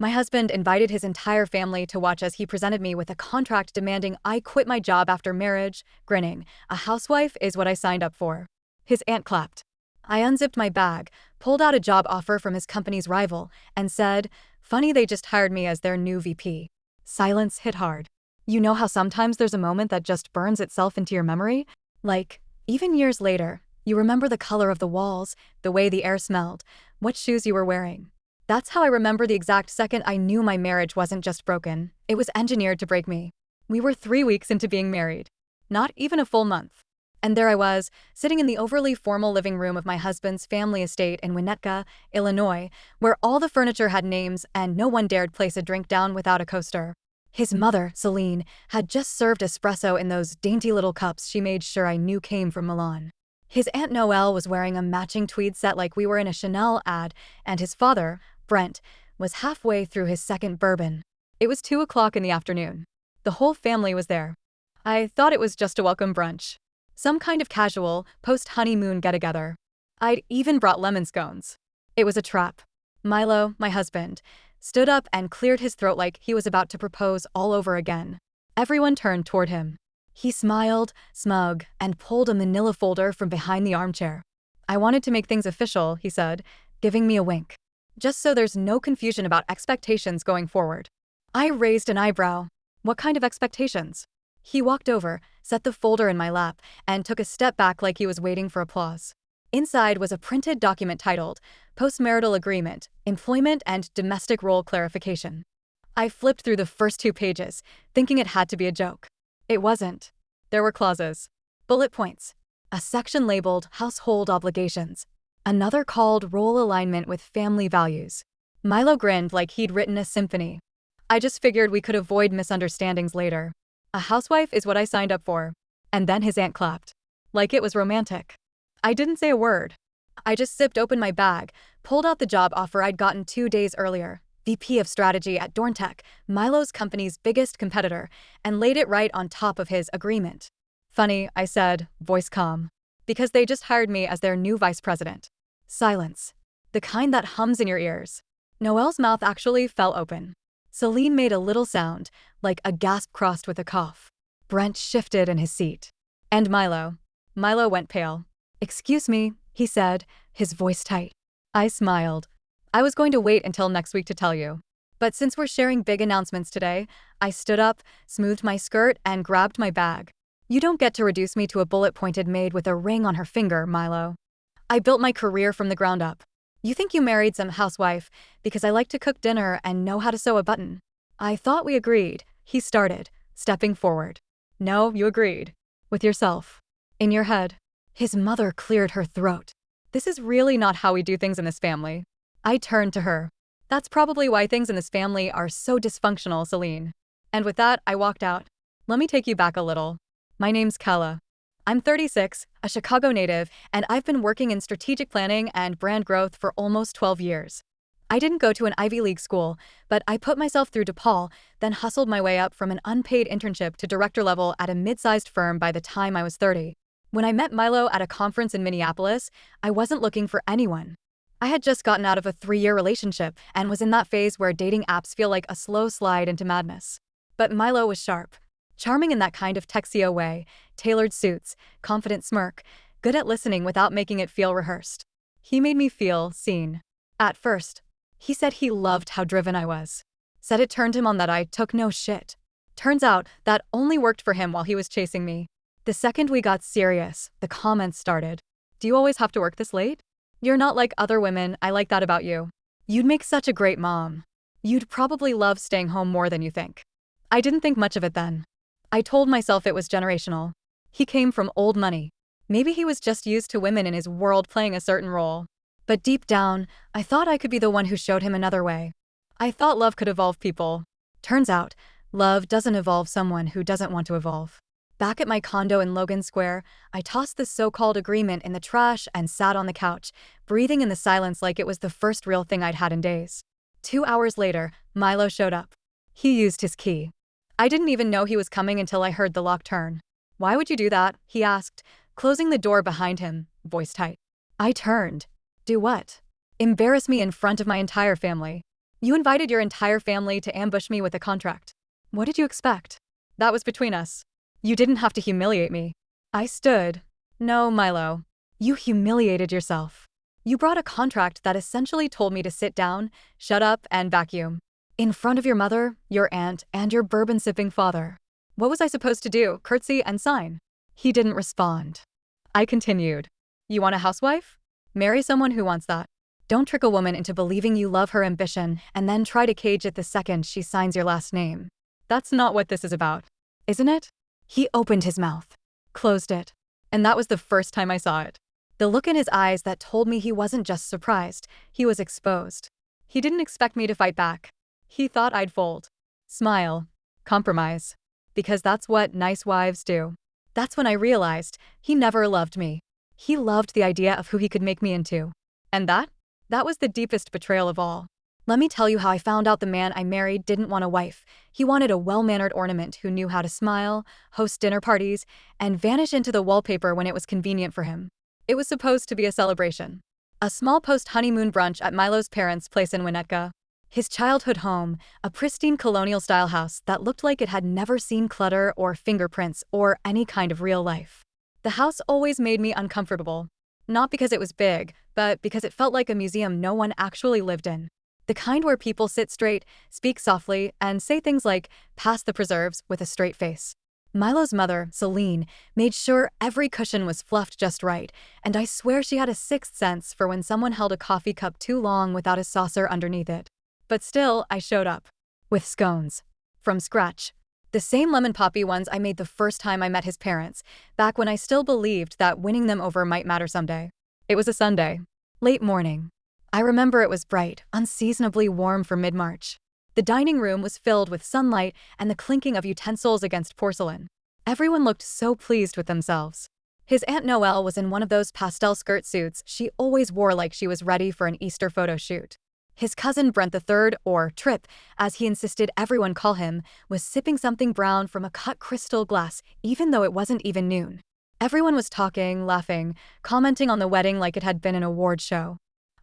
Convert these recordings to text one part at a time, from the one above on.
My husband invited his entire family to watch as he presented me with a contract demanding I quit my job after marriage. Grinning. A housewife is what I signed up for. His aunt clapped. I unzipped my bag, pulled out a job offer from his company's rival, and said, "Funny they just hired me as their new VP." Silence hit hard. You know how sometimes there's a moment that just burns itself into your memory? Like, even years later, you remember the color of the walls, the way the air smelled, what shoes you were wearing. That's how I remember the exact second I knew my marriage wasn't just broken, it was engineered to break me. We were 3 weeks into being married. Not even a full month. And there I was, sitting in the overly formal living room of my husband's family estate in Winnetka, Illinois, where all the furniture had names and no one dared place a drink down without a coaster. His mother, Celine, had just served espresso in those dainty little cups she made sure I knew came from Milan. His Aunt Noelle was wearing a matching tweed set like we were in a Chanel ad, and his father, Brent, was halfway through his second bourbon. It was 2 o'clock in the afternoon. The whole family was there. I thought it was just a welcome brunch. Some kind of casual, post-honeymoon get-together. I'd even brought lemon scones. It was a trap. Milo, my husband, stood up and cleared his throat like he was about to propose all over again. Everyone turned toward him. He smiled, smug, and pulled a manila folder from behind the armchair. "I wanted to make things official," he said, giving me a wink. "Just so there's no confusion about expectations going forward." I raised an eyebrow. What kind of expectations? He walked over, set the folder in my lap, and took a step back like he was waiting for applause. Inside was a printed document titled, Postmarital Agreement, Employment and Domestic Role Clarification. I flipped through the first 2 pages, thinking it had to be a joke. It wasn't. There were clauses. Bullet points. A section labeled Household Obligations. Another called Role Alignment with Family Values. Milo grinned like he'd written a symphony. I just figured we could avoid misunderstandings later. A housewife is what I signed up for. And then his aunt clapped. Like it was romantic. I didn't say a word. I just zipped open my bag, pulled out the job offer I'd gotten 2 days earlier, VP of Strategy at Dorntech, Milo's company's biggest competitor, and laid it right on top of his agreement. "Funny," I said, voice calm. "Because they just hired me as their new vice president." Silence. The kind that hums in your ears. Noelle's mouth actually fell open. Celine made a little sound, like a gasp crossed with a cough. Brent shifted in his seat. And Milo. Milo went pale. "Excuse me," he said, his voice tight. I smiled. I was going to wait until next week to tell you. But since we're sharing big announcements today, I stood up, smoothed my skirt, and grabbed my bag. "You don't get to reduce me to a bullet-pointed maid with a ring on her finger, Milo. I built my career from the ground up. You think you married some housewife because I like to cook dinner and know how to sew a button." "I thought we agreed," he started, stepping forward. "No, you agreed. With yourself. In your head." His mother cleared her throat. "This is really not how we do things in this family." I turned to her. "That's probably why things in this family are so dysfunctional, Celine." And with that, I walked out. Let me take you back a little. My name's Kella. I'm 36, a Chicago native, and I've been working in strategic planning and brand growth for almost 12 years. I didn't go to an Ivy League school, but I put myself through DePaul, then hustled my way up from an unpaid internship to director level at a mid-sized firm by the time I was 30. When I met Milo at a conference in Minneapolis, I wasn't looking for anyone. I had just gotten out of a 3-year relationship and was in that phase where dating apps feel like a slow slide into madness. But Milo was sharp. Charming in that kind of Texio way, tailored suits, confident smirk, good at listening without making it feel rehearsed. He made me feel seen. At first, he said he loved how driven I was. Said it turned him on that I took no shit. Turns out that only worked for him while he was chasing me. The second we got serious, the comments started. "Do you always have to work this late? You're not like other women, I like that about you. You'd make such a great mom. You'd probably love staying home more than you think." I didn't think much of it then. I told myself it was generational. He came from old money. Maybe he was just used to women in his world playing a certain role. But deep down, I thought I could be the one who showed him another way. I thought love could evolve people. Turns out, love doesn't evolve someone who doesn't want to evolve. Back at my condo in Logan Square, I tossed the so-called agreement in the trash and sat on the couch, breathing in the silence like it was the first real thing I'd had in days. 2 hours later, Milo showed up. He used his key. I didn't even know he was coming until I heard the lock turn. "Why would you do that?" he asked, closing the door behind him, voice tight. I turned. "Do what?" "Embarrass me in front of my entire family." You invited your entire family to ambush me with a contract. What did you expect? That was between us. You didn't have to humiliate me. I stood. No, Milo. You humiliated yourself. You brought a contract that essentially told me to sit down, shut up, and vacuum. In front of your mother, your aunt, and your bourbon-sipping father. What was I supposed to do, curtsy and sign? He didn't respond. I continued. You want a housewife? Marry someone who wants that. Don't trick a woman into believing you love her ambition and then try to cage it the second she signs your last name. That's not what this is about, isn't it? He opened his mouth, closed it, and that was the first time I saw it. The look in his eyes that told me he wasn't just surprised, he was exposed. He didn't expect me to fight back. He thought I'd fold, smile, compromise, because that's what nice wives do. That's when I realized he never loved me. He loved the idea of who he could make me into. And that was the deepest betrayal of all. Let me tell you how I found out the man I married didn't want a wife. He wanted a well-mannered ornament who knew how to smile, host dinner parties, and vanish into the wallpaper when it was convenient for him. It was supposed to be a celebration. A small post-honeymoon brunch at Milo's parents' place in Winnetka. His childhood home, a pristine colonial-style house that looked like it had never seen clutter or fingerprints or any kind of real life. The house always made me uncomfortable. Not because it was big, but because it felt like a museum no one actually lived in. The kind where people sit straight, speak softly, and say things like, pass the preserves, with a straight face. Milo's mother, Celine, made sure every cushion was fluffed just right, and I swear she had a sixth sense for when someone held a coffee cup too long without a saucer underneath it. But still, I showed up. With scones. From scratch. The same lemon poppy ones I made the first time I met his parents, back when I still believed that winning them over might matter someday. It was a Sunday. Late morning. I remember it was bright, unseasonably warm for mid-March. The dining room was filled with sunlight and the clinking of utensils against porcelain. Everyone looked so pleased with themselves. His Aunt Noelle was in one of those pastel skirt suits she always wore like she was ready for an Easter photo shoot. His cousin Brent III, or Trip, as he insisted everyone call him, was sipping something brown from a cut crystal glass, even though it wasn't even noon. Everyone was talking, laughing, commenting on the wedding like it had been an award show.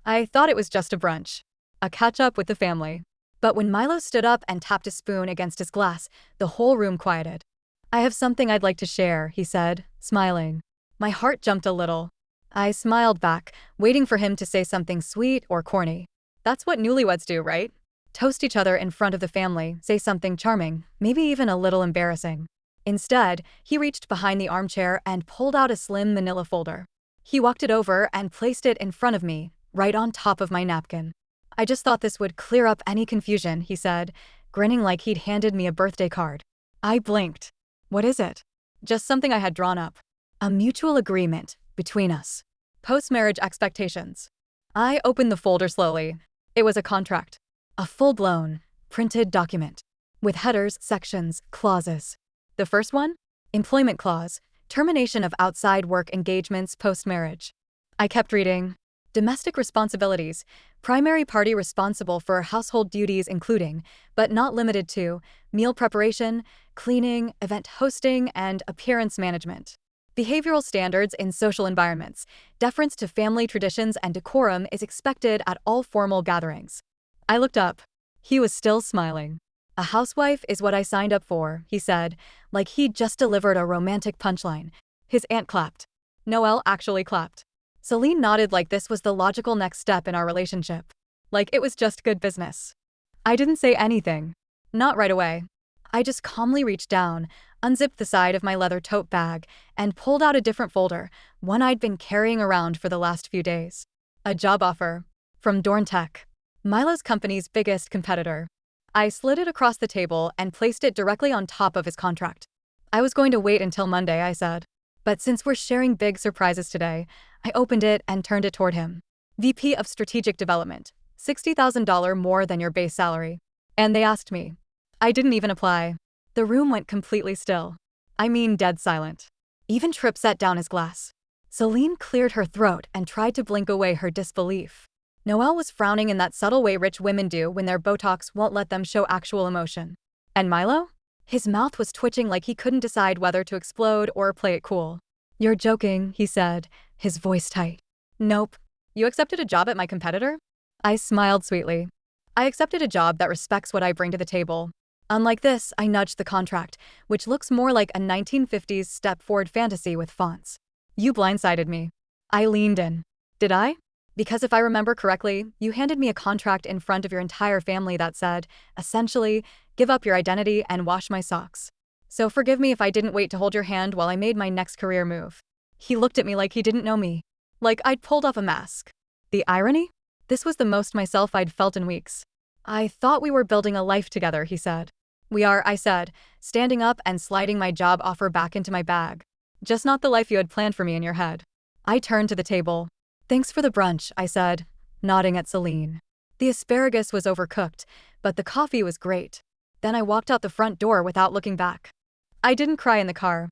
I thought it was just a brunch. A catch-up with the family. But when Milo stood up and tapped a spoon against his glass, the whole room quieted. I have something I'd like to share, he said, smiling. My heart jumped a little. I smiled back, waiting for him to say something sweet or corny. That's what newlyweds do, right? Toast each other in front of the family, say something charming, maybe even a little embarrassing. Instead, he reached behind the armchair and pulled out a slim manila folder. He walked it over and placed it in front of me, right on top of my napkin. I just thought this would clear up any confusion, he said, grinning like he'd handed me a birthday card. I blinked. What is it? Just something I had drawn up. A mutual agreement between us. Post-marriage expectations. I opened the folder slowly. It was a contract. A full-blown, printed document. With headers, sections, clauses. The first one? Employment clause. Termination of outside work engagements post-marriage. I kept reading. Domestic responsibilities. Primary party responsible for household duties including, but not limited to, meal preparation, cleaning, event hosting, and appearance management. Behavioral standards in social environments. Deference to family traditions and decorum is expected at all formal gatherings. I looked up. He was still smiling. A housewife is what I signed up for, he said, like he'd just delivered a romantic punchline. His aunt clapped. Noelle actually clapped. Celine nodded like this was the logical next step in our relationship. Like it was just good business. I didn't say anything. Not right away. I just calmly reached down, unzipped the side of my leather tote bag, and pulled out a different folder, one I'd been carrying around for the last few days. A job offer. From Dorntech. Milo's company's biggest competitor. I slid it across the table and placed it directly on top of his contract. I was going to wait until Monday, I said. But since we're sharing big surprises today, I opened it and turned it toward him. VP of Strategic Development. $60,000 more than your base salary. And they asked me. I didn't even apply. The room went completely still. I mean dead silent. Even Tripp set down his glass. Celine cleared her throat and tried to blink away her disbelief. Noelle was frowning in that subtle way rich women do when their Botox won't let them show actual emotion. And Milo? His mouth was twitching like he couldn't decide whether to explode or play it cool. You're joking, he said, his voice tight. Nope. You accepted a job at my competitor? I smiled sweetly. I accepted a job that respects what I bring to the table. Unlike this, I nudged the contract, which looks more like a 1950s step-forward fantasy with fonts. You blindsided me. I leaned in. Did I? Because if I remember correctly, you handed me a contract in front of your entire family that said, essentially, give up your identity and wash my socks. So forgive me if I didn't wait to hold your hand while I made my next career move. He looked at me like he didn't know me. Like I'd pulled off a mask. The irony? This was the most myself I'd felt in weeks. I thought we were building a life together, he said. We are, I said, standing up and sliding my job offer back into my bag. Just not the life you had planned for me in your head. I turned to the table. Thanks for the brunch, I said, nodding at Celine. The asparagus was overcooked, but the coffee was great. Then I walked out the front door without looking back. I didn't cry in the car.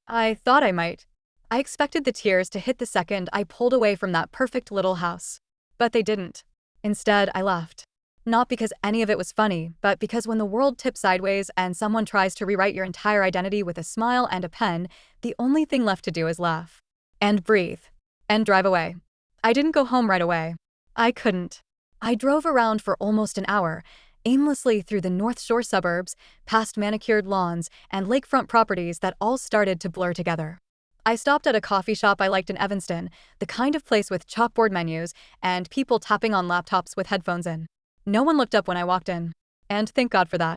I thought I might. I expected the tears to hit the second I pulled away from that perfect little house. But they didn't. Instead, I laughed. Not because any of it was funny, but because when the world tips sideways and someone tries to rewrite your entire identity with a smile and a pen, the only thing left to do is laugh. And breathe. And drive away. I didn't go home right away. I couldn't. I drove around for almost an hour, aimlessly through the North Shore suburbs, past manicured lawns and lakefront properties that all started to blur together. I stopped at a coffee shop I liked in Evanston, the kind of place with chalkboard menus and people tapping on laptops with headphones in. No one looked up when I walked in. And thank God for that.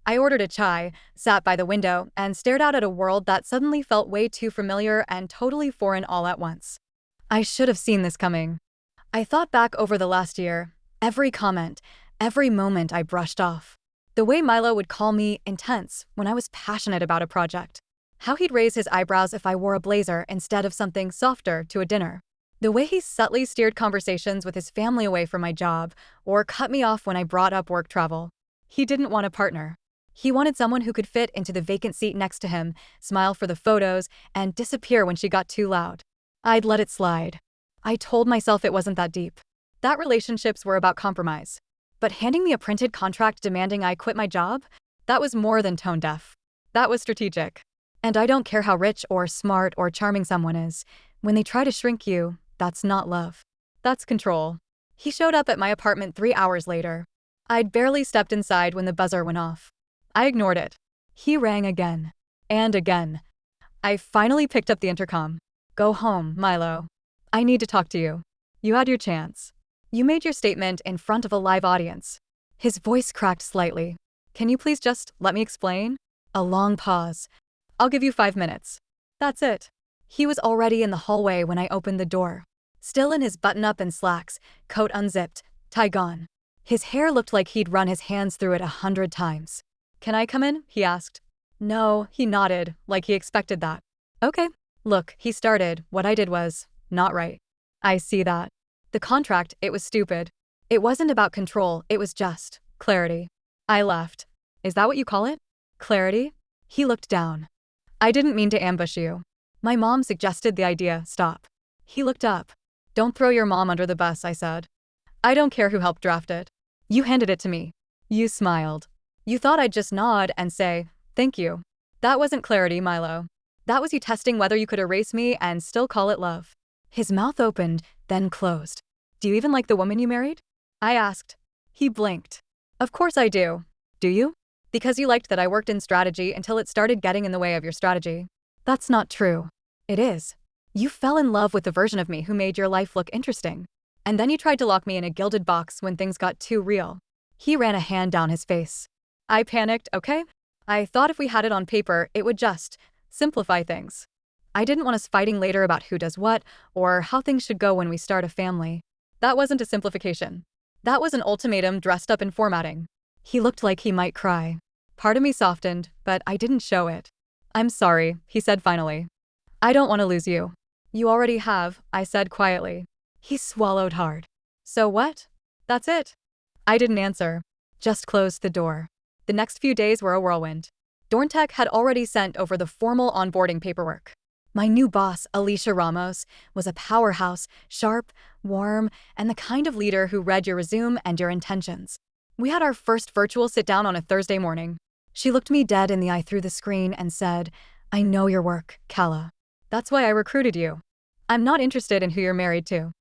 I ordered a chai, sat by the window, and stared out at a world that suddenly felt way too familiar and totally foreign all at once. I should have seen this coming. I thought back over the last year, every comment, every moment I brushed off. The way Milo would call me intense when I was passionate about a project. How he'd raise his eyebrows if I wore a blazer instead of something softer to a dinner. The way he subtly steered conversations with his family away from my job, or cut me off when I brought up work travel. He didn't want a partner. He wanted someone who could fit into the vacant seat next to him, smile for the photos, and disappear when she got too loud. I'd let it slide. I told myself it wasn't that deep. That relationships were about compromise. But handing me a printed contract demanding I quit my job? That was more than tone deaf. That was strategic. And I don't care how rich or smart or charming someone is. When they try to shrink you, that's not love. That's control. He showed up at my apartment 3 hours later. I'd barely stepped inside when the buzzer went off. I ignored it. He rang again. And again. I finally picked up the intercom. Go home, Milo. I need to talk to you. You had your chance. You made your statement in front of a live audience. His voice cracked slightly. Can you please just let me explain? A long pause. I'll give you 5 minutes. That's it. He was already in the hallway when I opened the door. Still in his button-up and slacks, coat unzipped, tie gone. His hair looked like he'd run his hands through it 100 times. Can I come in? He asked. No, he nodded, like he expected that. Okay. Look, he started. What I did was not right. I see that. The contract, it was stupid. It wasn't about control, it was just clarity. I laughed. Is that what you call it? Clarity? He looked down. I didn't mean to ambush you. My mom suggested the idea, stop. He looked up. Don't throw your mom under the bus, I said. I don't care who helped draft it. You handed it to me. You smiled. You thought I'd just nod and say, thank you. That wasn't clarity, Milo. That was you testing whether you could erase me and still call it love. His mouth opened, then closed. Do you even like the woman you married? I asked. He blinked. Of course I do. Do you? Because you liked that I worked in strategy until it started getting in the way of your strategy. That's not true. It is. You fell in love with the version of me who made your life look interesting. And then you tried to lock me in a gilded box when things got too real. He ran a hand down his face. I panicked, okay? I thought if we had it on paper, it would just simplify things. I didn't want us fighting later about who does what or how things should go when we start a family. That wasn't a simplification. That was an ultimatum dressed up in formatting. He looked like he might cry. Part of me softened, but I didn't show it. I'm sorry, he said finally. I don't want to lose you. You already have, I said quietly. He swallowed hard. So what? That's it. I didn't answer. Just closed the door. The next few days were a whirlwind. Dorntech had already sent over the formal onboarding paperwork. My new boss, Alicia Ramos, was a powerhouse, sharp, warm, and the kind of leader who read your resume and your intentions. We had our first virtual sit-down on a Thursday morning. She looked me dead in the eye through the screen and said, I know your work, Kala. That's why I recruited you. I'm not interested in who you're married to.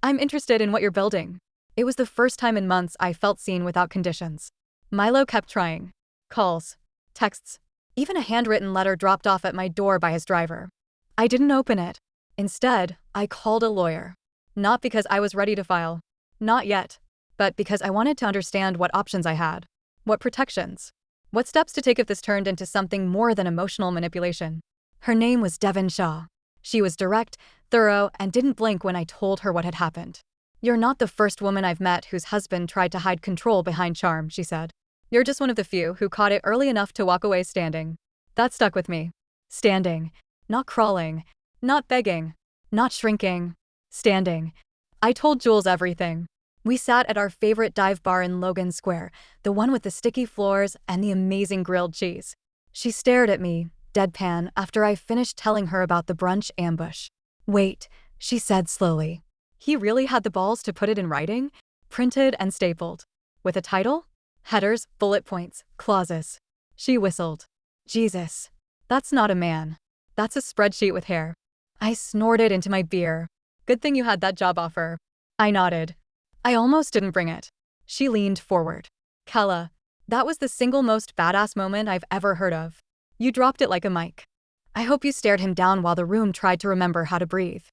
I'm interested in what you're building. It was the first time in months I felt seen without conditions. Milo kept trying. Calls, texts, even a handwritten letter dropped off at my door by his driver. I didn't open it. Instead, I called a lawyer. Not because I was ready to file. Not yet. But because I wanted to understand what options I had. What protections. What steps to take if this turned into something more than emotional manipulation. Her name was Devon Shaw. She was direct, thorough, and didn't blink when I told her what had happened. "You're not the first woman I've met whose husband tried to hide control behind charm," she said. "You're just one of the few who caught it early enough to walk away standing." That stuck with me. Standing. Not crawling. Not begging. Not shrinking. Standing. I told Jules everything. We sat at our favorite dive bar in Logan Square, the one with the sticky floors and the amazing grilled cheese. She stared at me, deadpan, after I finished telling her about the brunch ambush. "Wait," she said slowly. "He really had the balls to put it in writing? Printed and stapled. With a title? Headers, bullet points, clauses." She whistled. "Jesus. That's not a man. That's a spreadsheet with hair." I snorted into my beer. "Good thing you had that job offer." I nodded. "I almost didn't bring it." She leaned forward. "Kella, that was the single most badass moment I've ever heard of. You dropped it like a mic." I hope you stared him down while the room tried to remember how to breathe.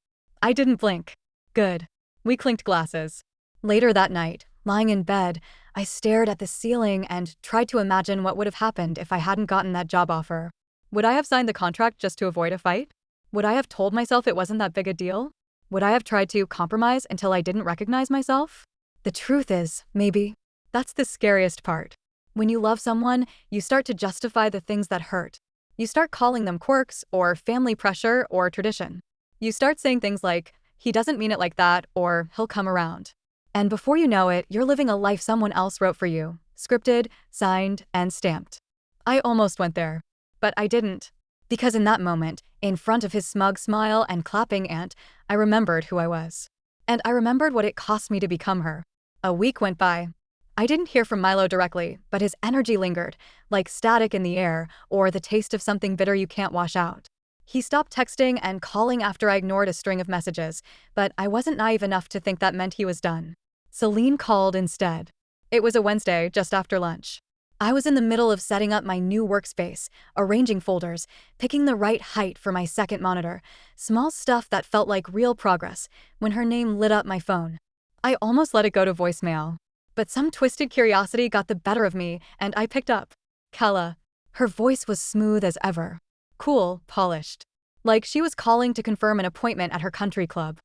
I didn't blink. Good. We clinked glasses. Later that night, lying in bed, I stared at the ceiling and tried to imagine what would have happened if I hadn't gotten that job offer. Would I have signed the contract just to avoid a fight? Would I have told myself it wasn't that big a deal? Would I have tried to compromise until I didn't recognize myself? The truth is, maybe. That's the scariest part. When you love someone, you start to justify the things that hurt. You start calling them quirks, or family pressure, or tradition. You start saying things like, "He doesn't mean it like that," or "He'll come around." And before you know it, you're living a life someone else wrote for you, scripted, signed, and stamped. I almost went there. But I didn't. Because in that moment, in front of his smug smile and clapping aunt, I remembered who I was. And I remembered what it cost me to become her. A week went by. I didn't hear from Milo directly, but his energy lingered, like static in the air, or the taste of something bitter you can't wash out. He stopped texting and calling after I ignored a string of messages, but I wasn't naive enough to think that meant he was done. Celine called instead. It was a Wednesday, just after lunch. I was in the middle of setting up my new workspace, arranging folders, picking the right height for my second monitor, small stuff that felt like real progress, when her name lit up my phone. I almost let it go to voicemail. But some twisted curiosity got the better of me, and I picked up. Kella. Her voice was smooth as ever. Cool, polished. Like she was calling to confirm an appointment at her country club.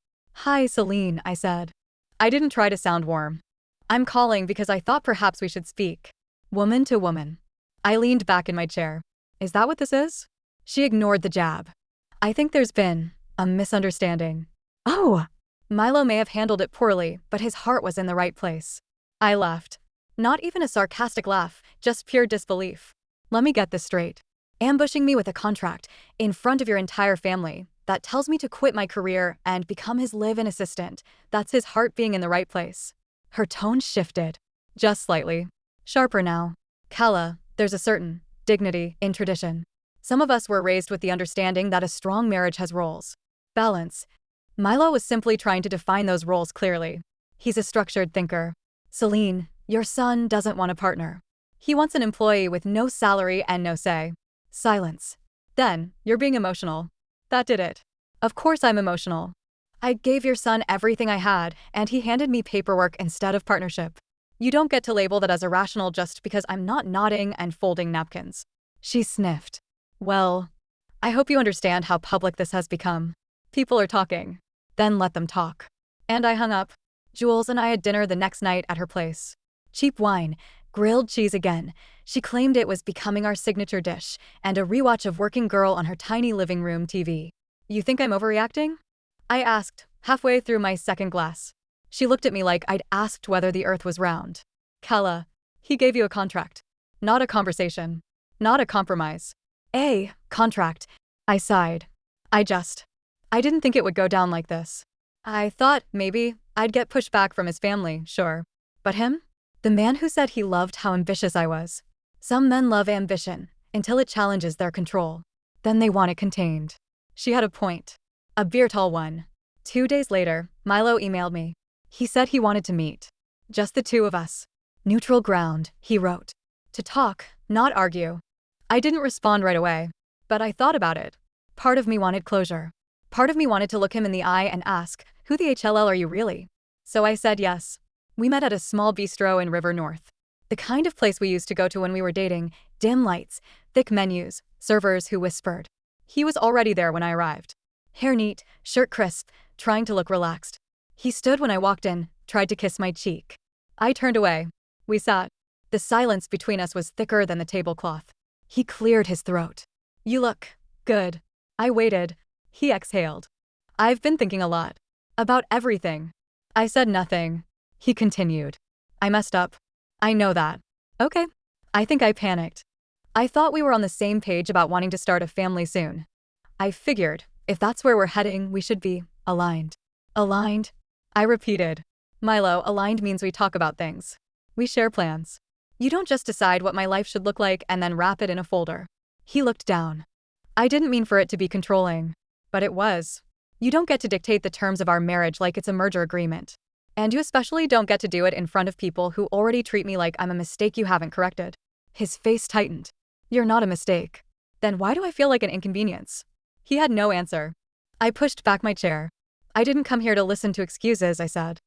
"Hi, Celine," I said. I didn't try to sound warm. "I'm calling because I thought perhaps we should speak." Woman to woman. I leaned back in my chair. "Is that what this is?" She ignored the jab. "I think there's been a misunderstanding." "Oh!" Milo may have handled it poorly, but his heart was in the right place. I laughed. Not even a sarcastic laugh, just pure disbelief. "Let me get this straight. Ambushing me with a contract, in front of your entire family, that tells me to quit my career and become his live-in assistant, that's his heart being in the right place." Her tone shifted. Just slightly. Sharper now. "Kella, there's a certain dignity in tradition. Some of us were raised with the understanding that a strong marriage has roles. Balance." Milo was simply trying to define those roles clearly. He's a structured thinker. "Celine, your son doesn't want a partner. He wants an employee with no salary and no say." Silence. "Then, you're being emotional." That did it. Of course I'm emotional. I gave your son everything I had, and he handed me paperwork instead of partnership. You don't get to label that as irrational just because I'm not nodding and folding napkins. She sniffed. "Well, I hope you understand how public this has become. People are talking. Then let them talk." And I hung up. Jules and I had dinner the next night at her place. Cheap wine, grilled cheese again. She claimed it was becoming our signature dish, and a rewatch of Working Girl on her tiny living room TV. "You think I'm overreacting?" I asked, halfway through my second glass. She looked at me like I'd asked whether the earth was round. "Kella, he gave you a contract. Not a conversation. Not a compromise. A contract." I sighed. I didn't think it would go down like this. I thought, maybe, I'd get pushback from his family, sure. But him? The man who said he loved how ambitious I was. Some men love ambition, until it challenges their control. Then they want it contained. She had a point. A beer tall one. 2 days later, Milo emailed me. He said he wanted to meet. Just the two of us. Neutral ground, he wrote. To talk, not argue. I didn't respond right away, but I thought about it. Part of me wanted closure. Part of me wanted to look him in the eye and ask, who the HLL are you really? So I said yes. We met at a small bistro in River North. The kind of place we used to go to when we were dating, dim lights, thick menus, servers who whispered. He was already there when I arrived. Hair neat, shirt crisp, trying to look relaxed. He stood when I walked in, tried to kiss my cheek. I turned away. We sat. The silence between us was thicker than the tablecloth. He cleared his throat. You look good. I waited. He exhaled. I've been thinking a lot. About everything. I said nothing. He continued. I messed up. I know that. Okay. I think I panicked. I thought we were on the same page about wanting to start a family soon. I figured, if that's where we're heading, we should be aligned. Aligned? I repeated. Milo, aligned means we talk about things. We share plans. You don't just decide what my life should look like and then wrap it in a folder. He looked down. I didn't mean for it to be controlling, but it was. You don't get to dictate the terms of our marriage like it's a merger agreement. And you especially don't get to do it in front of people who already treat me like I'm a mistake you haven't corrected. His face tightened. You're not a mistake. Then why do I feel like an inconvenience? He had no answer. I pushed back my chair. I didn't come here to listen to excuses, I said.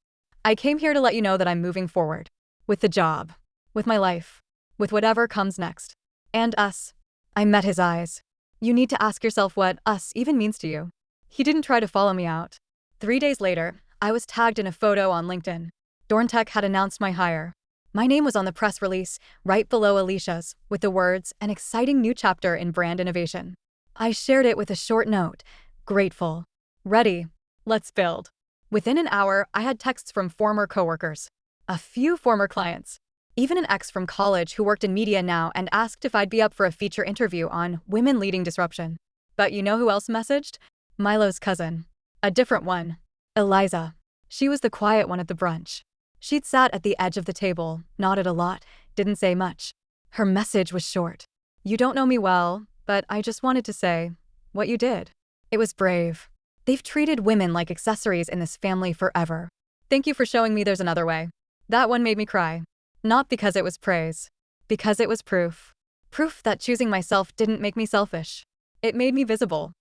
I came here to let you know that I'm moving forward. With the job. With my life. With whatever comes next. And us. I met his eyes. You need to ask yourself what us even means to you. He didn't try to follow me out. 3 days later, I was tagged in a photo on LinkedIn. Dorntech had announced my hire. My name was on the press release, right below Alicia's, with the words, an exciting new chapter in brand innovation. I shared it with a short note. Grateful. Ready. Let's build. Within an hour, I had texts from former coworkers. A few former clients. Even an ex from college who worked in media now and asked if I'd be up for a feature interview on women leading disruption. But you know who else messaged? Milo's cousin. A different one. Eliza. She was the quiet one at the brunch. She'd sat at the edge of the table, nodded a lot, didn't say much. Her message was short. You don't know me well, but I just wanted to say what you did. It was brave. They've treated women like accessories in this family forever. Thank you for showing me there's another way. That one made me cry. Not because it was praise. Because it was proof. Proof that choosing myself didn't make me selfish. It made me visible.